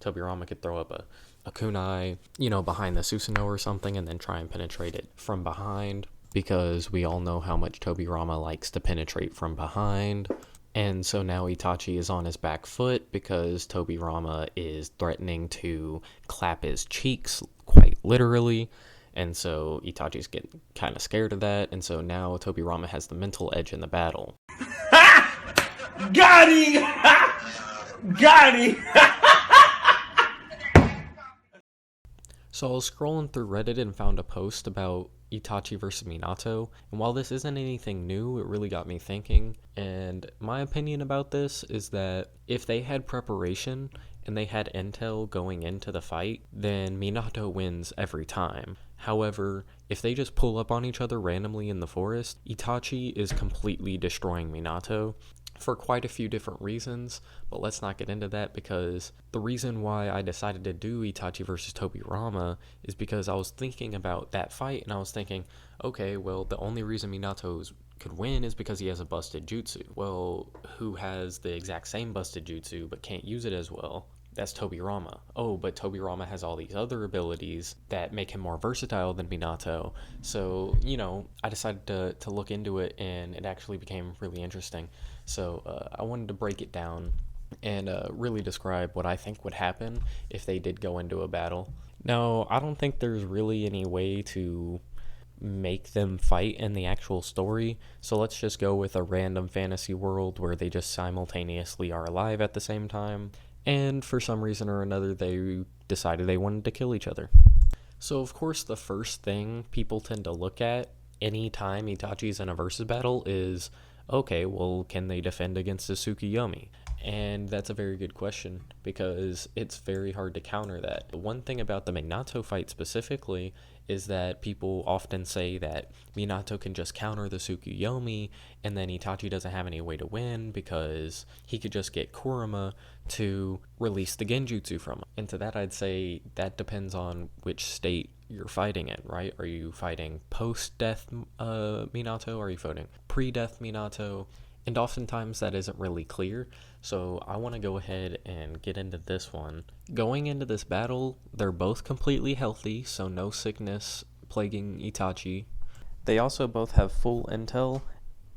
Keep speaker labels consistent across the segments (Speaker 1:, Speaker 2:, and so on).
Speaker 1: Tobirama could throw up a kunai, behind the Susanoo or something, and then try and penetrate it from behind, because we all know how much Tobirama likes to penetrate from behind. And so now Itachi is on his back foot because Tobirama is threatening to clap his cheeks, quite literally. And so Itachi's getting kind of scared of that. And so now Tobirama has the mental edge in the battle.
Speaker 2: Got him! Got him!
Speaker 1: So I was scrolling through Reddit and found a post about Itachi versus Minato, and while this isn't anything new, it really got me thinking. And my opinion about this is that if they had preparation and they had intel going into the fight, then Minato wins every time. However, if they just pull up on each other randomly in the forest, Itachi is completely destroying Minato for quite a few different reasons, but let's not get into that, because the reason why I decided to do Itachi versus Tobirama is because I was thinking about that fight, and I was thinking, okay, well, the only reason Minato could win is because he has a busted jutsu. Well, who has the exact same busted jutsu but can't use it as well? That's Tobirama. Oh, but Tobirama has all these other abilities that make him more versatile than Minato. So, I decided to look into it, and it actually became really interesting. So I wanted to break it down and really describe what I think would happen if they did go into a battle. Now, I don't think there's really any way to make them fight in the actual story, so let's just go with a random fantasy world where they just simultaneously are alive at the same time, and for some reason or another they decided they wanted to kill each other. So of course the first thing people tend to look at anytime Itachi's in a versus battle is, okay, well, can they defend against the tsukuyomi? And that's a very good question, because it's very hard to counter that. One thing about the Minato fight specifically is that people often say that Minato can just counter the tsukuyomi, and then Itachi doesn't have any way to win because he could just get Kurama to release the genjutsu from him. And to that I'd say that depends on which state you're fighting in, right? Are you fighting post-death Minato? Are you fighting pre-death Minato? And oftentimes that isn't really clear, so I want to go ahead and get into this one. Going into this battle, they're both completely healthy, so no sickness plaguing Itachi. They also both have full intel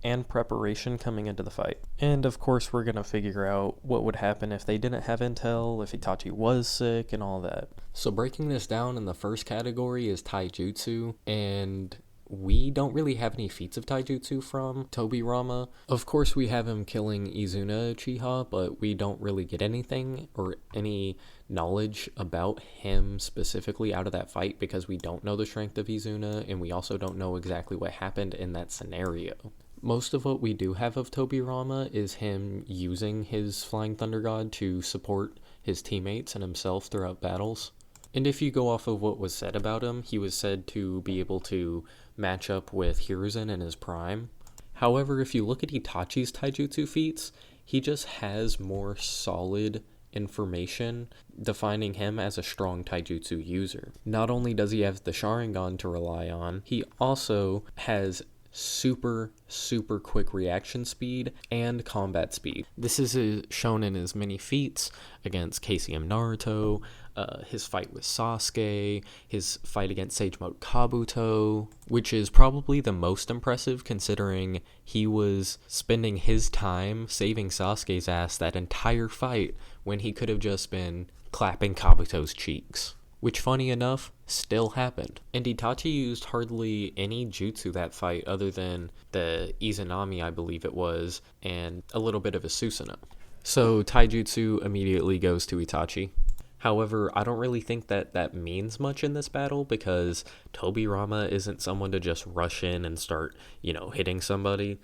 Speaker 1: and preparation coming into the fight. And of course we're going to figure out what would happen if they didn't have intel, if Itachi was sick, and all that. So breaking this down, in the first category is Taijutsu, and we don't really have any feats of Taijutsu from Tobirama. Of course we have him killing Izuna Uchiha, but we don't really get anything or any knowledge about him specifically out of that fight, because we don't know the strength of Izuna, and we also don't know exactly what happened in that scenario. Most of what we do have of Tobirama is him using his Flying Thunder God to support his teammates and himself throughout battles. And if you go off of what was said about him, he was said to be able to match up with Hiruzen in his prime. However, if you look at Itachi's Taijutsu feats, he just has more solid information defining him as a strong Taijutsu user. Not only does he have the Sharingan to rely on, he also has super quick reaction speed and combat speed. This is shown in his many feats against KCM Naruto, his fight with Sasuke, his fight against Sage Mode Kabuto, which is probably the most impressive considering he was spending his time saving Sasuke's ass that entire fight when he could have just been clapping Kabuto's cheeks. Which, funny enough, still happened. And Itachi used hardly any jutsu that fight other than the Izanami, I believe it was, and a little bit of a Susanoo. So Taijutsu immediately goes to Itachi. However, I don't really think that means much in this battle, because Tobirama isn't someone to just rush in and start, hitting somebody.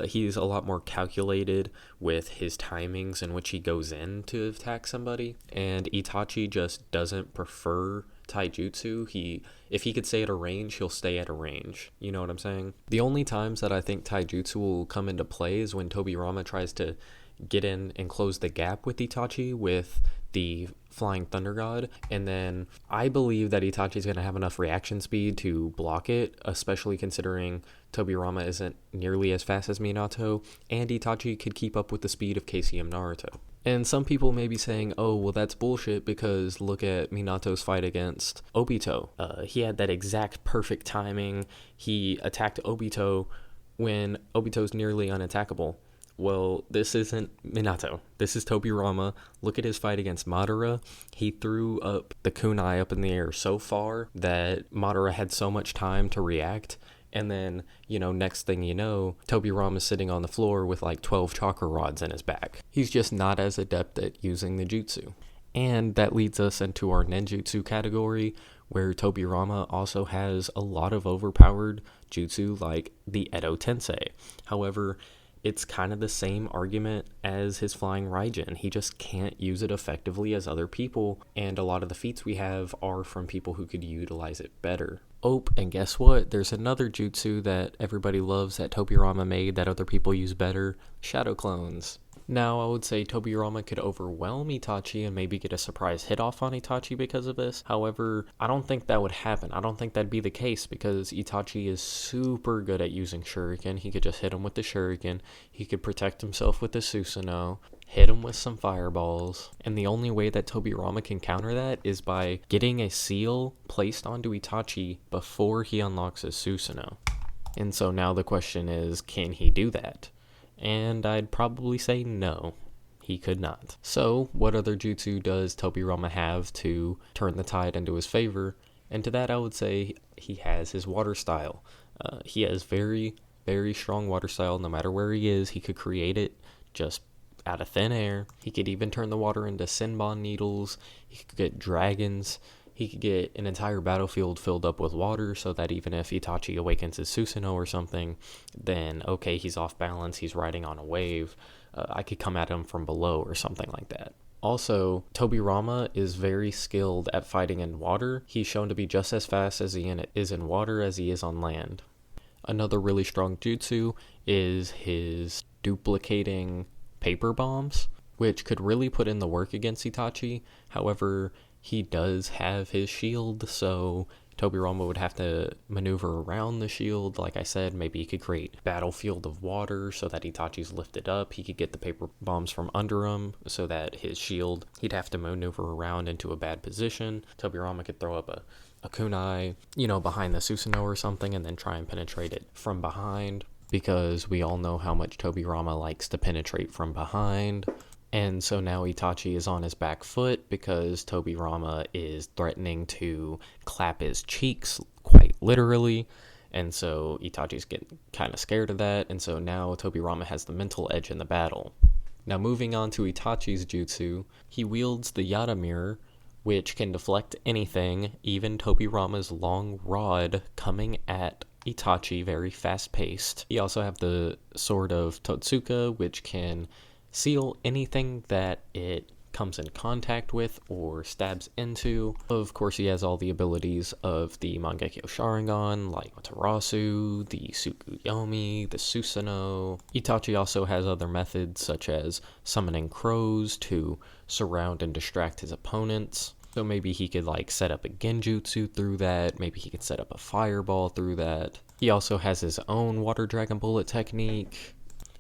Speaker 1: He's a lot more calculated with his timings in which he goes in to attack somebody. And Itachi just doesn't prefer Taijutsu. If he could stay at a range, he'll stay at a range. You know what I'm saying? The only times that I think Taijutsu will come into play is when Tobirama tries to get in and close the gap with Itachi with the Flying Thunder God, and then I believe that Itachi's going to have enough reaction speed to block it, especially considering Tobirama isn't nearly as fast as Minato, and Itachi could keep up with the speed of KCM Naruto. And some people may be saying, oh, well, that's bullshit because look at Minato's fight against Obito. He had that exact perfect timing. He attacked Obito when Obito's nearly unattackable. Well, this isn't Minato. This is Tobirama. Look at his fight against Madara. He threw up the kunai up in the air so far that Madara had so much time to react. And then, next thing you know, Tobirama's sitting on the floor with like 12 chakra rods in his back. He's just not as adept at using the jutsu. And that leads us into our ninjutsu category, where Tobirama also has a lot of overpowered jutsu like the Edo Tensei. However, it's kind of the same argument as his flying Raijin. He just can't use it effectively as other people, and a lot of the feats we have are from people who could utilize it better. Oh, and guess what? There's another jutsu that everybody loves that Tobirama made that other people use better: shadow clones. Now, I would say Tobirama could overwhelm Itachi and maybe get a surprise hit off on Itachi because of this. However, I don't think that would happen. I don't think that'd be the case because Itachi is super good at using shuriken. He could just hit him with the shuriken. He could protect himself with the Susanoo, hit him with some fireballs. And the only way that Tobirama can counter that is by getting a seal placed onto Itachi before he unlocks his Susanoo. And so now the question is, can he do that? And I'd probably say no, he could not. So, what other jutsu does Tobirama have to turn the tide into his favor? And to that, I would say he has his water style. He has very, very strong water style. No matter where he is, he could create it just out of thin air. He could even turn the water into Senbon needles. He could get dragons. He could get an entire battlefield filled up with water so that even if Itachi awakens his Susanoo or something, then okay, he's off balance, he's riding on a wave, I could come at him from below or something like that. Also, Tobirama is very skilled at fighting in water. He's shown to be just as fast as he is in water as he is on land. Another really strong jutsu is his duplicating paper bombs, which could really put in the work against Itachi. However, he does have his shield, so Tobirama would have to maneuver around the shield. Like I said, maybe he could create a battlefield of water so that Itachi's lifted up. He could get the paper bombs from under him so that his shield, he'd have to maneuver around into a bad position. Tobirama could throw up a kunai, behind the Susanoo or something, and then try and penetrate it from behind, because we all know how much Tobirama likes to penetrate from behind. And so now Itachi is on his back foot because Tobirama is threatening to clap his cheeks, quite literally. And so Itachi's getting kind of scared of that. And so now Tobirama has the mental edge in the battle. Now moving on to Itachi's jutsu, he wields the Yada mirror, which can deflect anything, even Tobirama's long rod coming at Itachi very fast-paced. He also have the sword of Totsuka, which can seal anything that it comes in contact with or stabs into. Of course, he has all the abilities of the Mangekyo Sharingan, like Amaterasu, the Tsukuyomi, the Susanoo. Itachi also has other methods, such as summoning crows to surround and distract his opponents. So maybe he could set up a genjutsu through that. Maybe he could set up a fireball through that. He also has his own water dragon bullet technique.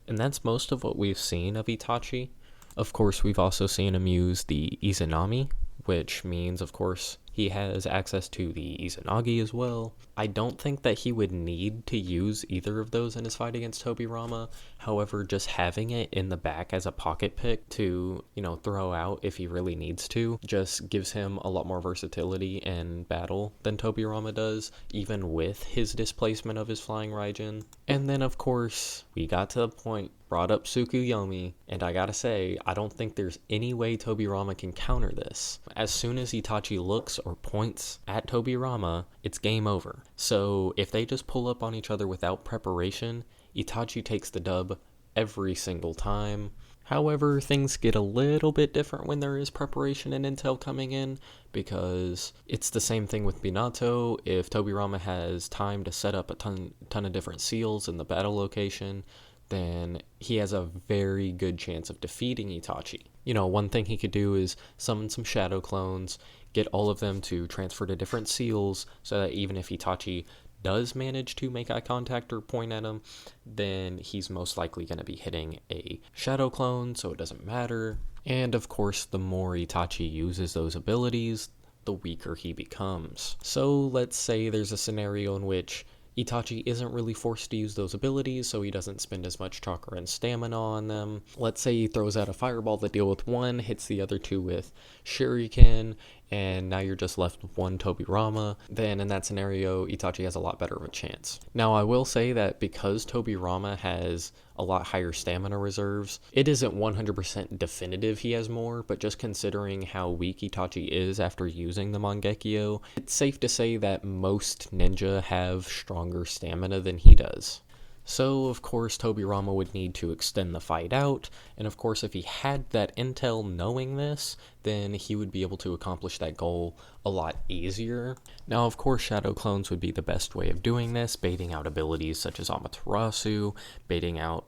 Speaker 1: And that's most of what we've seen of Itachi. Of course, we've also seen him use the Izanami, which means, of course, he has access to the Izanagi as well. I don't think that he would need to use either of those in his fight against Tobirama. However, just having it in the back as a pocket pick to, throw out if he really needs to, just gives him a lot more versatility in battle than Tobirama does, even with his displacement of his flying Raijin. And then, of course, we got to the point, brought up Tsukuyomi, and I gotta say, I don't think there's any way Tobirama can counter this. As soon as Itachi looks or points at Tobirama, it's game over. So if they just pull up on each other without preparation, Itachi takes the dub every single time. However, things get a little bit different when there is preparation and intel coming in, because it's the same thing with Minato. If Tobirama has time to set up a ton of different seals in the battle location, then he has a very good chance of defeating Itachi. One thing he could do is summon some shadow clones, get all of them to transfer to different seals, so that even if Itachi does manage to make eye contact or point at him, then he's most likely going to be hitting a shadow clone, so it doesn't matter. And of course, the more Itachi uses those abilities, the weaker he becomes. So let's say there's a scenario in which Itachi isn't really forced to use those abilities, so he doesn't spend as much chakra and stamina on them. Let's say he throws out a fireball to deal with one, hits the other two with shuriken, and now you're just left with one Tobirama. Then in that scenario, Itachi has a lot better of a chance. Now I will say that because Tobirama has a lot higher stamina reserves, it isn't 100% definitive he has more, but just considering how weak Itachi is after using the Mangekyo, it's safe to say that most ninja have stronger stamina than he does. So, of course, Tobirama would need to extend the fight out, and of course, if he had that intel knowing this, then he would be able to accomplish that goal a lot easier. Now, of course, shadow clones would be the best way of doing this, baiting out abilities such as amaterasu, baiting out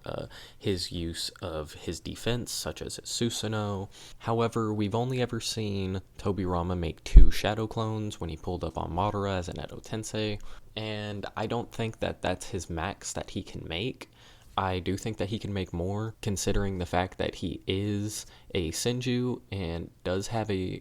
Speaker 1: his use of his defense, such as his Susanoo. However, we've only ever seen Tobirama make 2 shadow clones when he pulled up on Madara as an Edo Tensei, and I don't think that that's his max that he can make. I do think that he can make more, considering the fact that he is a Senju and does have a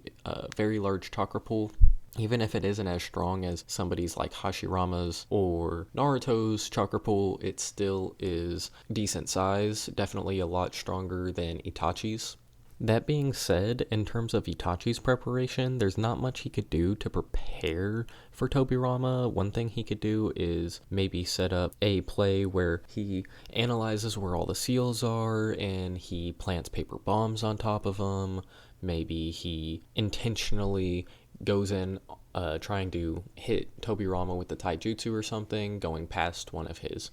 Speaker 1: very large chakra pool. Even if it isn't as strong as somebody's like Hashirama's or Naruto's chakra pool, it still is decent size, definitely a lot stronger than Itachi's. That being said, in terms of Itachi's preparation, there's not much he could do to prepare for Tobirama. One thing he could do is maybe set up a play where he analyzes where all the seals are and he plants paper bombs on top of them. Maybe he intentionally goes in trying to hit Tobirama with the Taijutsu or something, going past one of his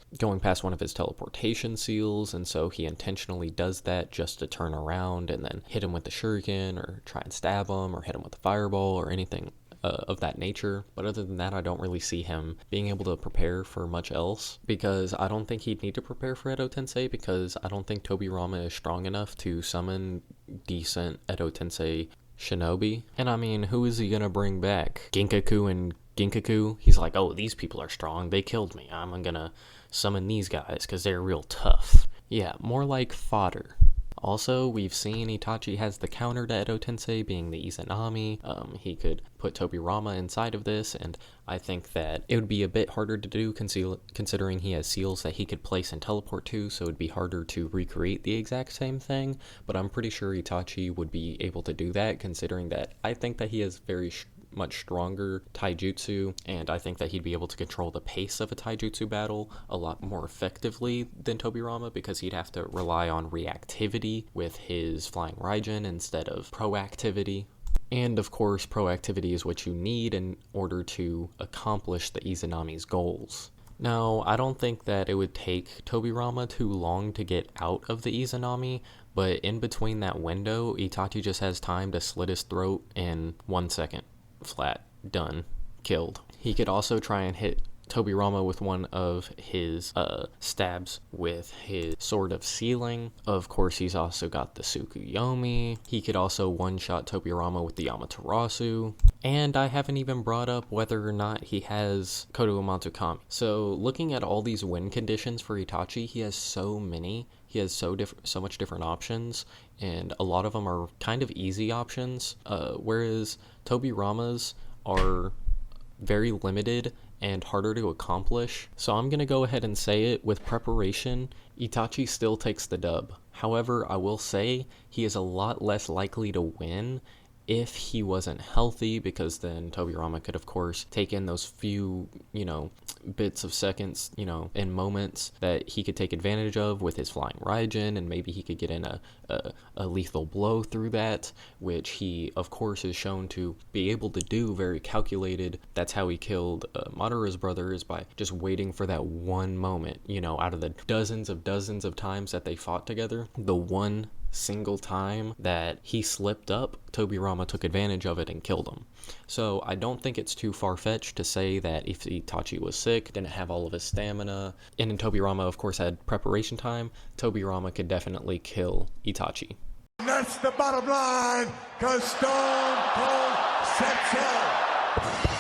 Speaker 1: teleportation seals, and so he intentionally does that just to turn around and then hit him with the shuriken or try and stab him or hit him with a fireball or anything of that nature. But other than that, I don't really see him being able to prepare for much else, because I don't think he'd need to prepare for Edo Tensei, because I don't think Tobirama is strong enough to summon decent Edo Tensei shinobi. And I mean, who is he gonna bring back? Ginkaku and Ginkaku? He's like, oh, these people are strong, they killed me, I'm gonna summon these guys because they're real tough. Yeah, more like fodder. Also, we've seen Itachi has the counter to Edo Tensei being the Izanami. He could put Tobirama inside of this, and I think that it would be a bit harder to do considering he has seals that he could place and teleport to, so it would be harder to recreate the exact same thing, but I'm pretty sure Itachi would be able to do that, considering that I think that he has very much stronger taijutsu, and I think that he'd be able to control the pace of a taijutsu battle a lot more effectively than Tobirama, because he'd have to rely on reactivity with his flying Raijin instead of proactivity. And of course, proactivity is what you need in order to accomplish the Izanami's goals. Now, I don't think that it would take Tobirama too long to get out of the Izanami, but in between that window, Itachi just has time to slit his throat in 1 second. Flat. Done. Killed. He could also try and hit Tobirama with one of his stabs with his Sword of Sealing. Of course, he's also got the tsukuyomi. He could also one-shot Tobirama with the amaterasu. And I haven't even brought up whether or not he has Kodo Umatsukami. So looking at all these win conditions for Itachi, he has so many. He has so much different options, and a lot of them are kind of easy options, whereas Tobirama's are very limited and harder to accomplish. So I'm going to go ahead and say it, with preparation, Itachi still takes the dub. However, I will say he is a lot less likely to win if he wasn't healthy, because then Tobirama could, of course, take in those few, bits of seconds, in moments that he could take advantage of with his flying Raijin, and maybe he could get in a lethal blow through that, which he, of course, is shown to be able to do, very calculated. That's how he killed Madara's brother, is by just waiting for that one moment, out of the dozens of times that they fought together, the one single time that he slipped up, Tobirama took advantage of it and killed him. So I don't think it's too far-fetched to say that if Itachi was sick, didn't have all of his stamina, and Tobirama of course had preparation time, Tobirama could definitely kill Itachi.
Speaker 3: That's the bottom line, because Stone Cold said so.